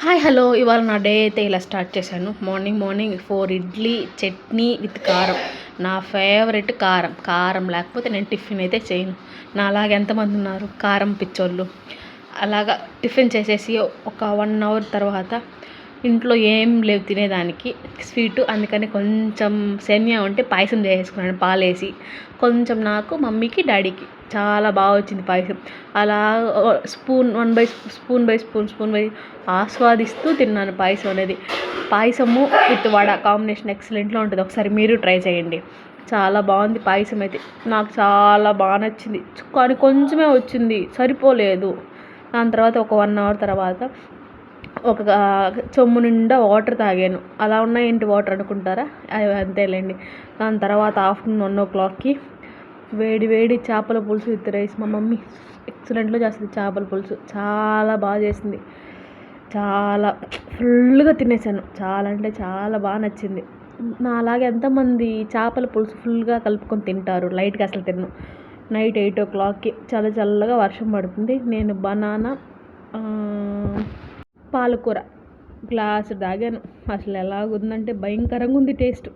Hi hello ఇవాళ నా day అయితే ఇలా స్టార్ట్ చేశాను. మార్నింగ్ 4 ఇడ్లీ చట్నీ విత్ కారం. నా ఫేవరెట్ కారం. కారం లేకపోతే నేను టిఫిన్ అయితే చేయను. నా అలాగే ఎంతమంది ఉన్నారు కారం పిచ్చోళ్ళు. అలాగా టిఫిన్ చేసేసి ఒక 1 అవర్ తర్వాత ఇంట్లో ఏం లేవు తినేదానికి స్వీటు, అందుకని కొంచెం సేమియా ఉంటే పాయసం చేసేసుకున్నాను పాలేసి. కొంచెం నాకు, మమ్మీకి, డాడీకి. చాలా బాగా వచ్చింది పాయసం. అలా స్పూన్ బై ఆస్వాదిస్తూ తిన్నాను పాయసం అనేది. పాయసము విత్ వడ కాంబినేషన్ ఎక్సలెంట్గా ఉంటుంది. ఒకసారి మీరు ట్రై చేయండి. చాలా బాగుంది పాయసం అయితే. నాకు చాలా బాగా నచ్చింది. కానీ కొంచెమే వచ్చింది, సరిపోలేదు. దాని తర్వాత ఒక 1 అవర్ తర్వాత ఒక చెంబు నిండా వాటర్ తాగాను. అలా ఉన్నాయేంటి వాటర్ అనుకుంటారా, అవి అంతేలేండి. దాని తర్వాత ఆఫ్టర్నూన్ 1 o'clockకి వేడి వేడి చేపల పులుసు విత్ రైస్. మా మమ్మీ ఎక్సలెంట్గా చేస్తుంది చేపల పులుసు. చాలా బాగా చేసింది. చాలా ఫుల్గా తినేసాను. చాలా అంటే చాలా బాగా నచ్చింది. నా అలాగే ఎంతమంది చేపల పులుసు ఫుల్గా కలుపుకొని తింటారు? లైట్గా అసలు తిన్ను. నైట్ 8 o'clockకి చల్లగా వర్షం పడుతుంది. నేను బనానా పాలకూర గ్లాసు తాగాను. అసలు ఎలాగుందంటే భయంకరంగా ఉంది టేస్ట్.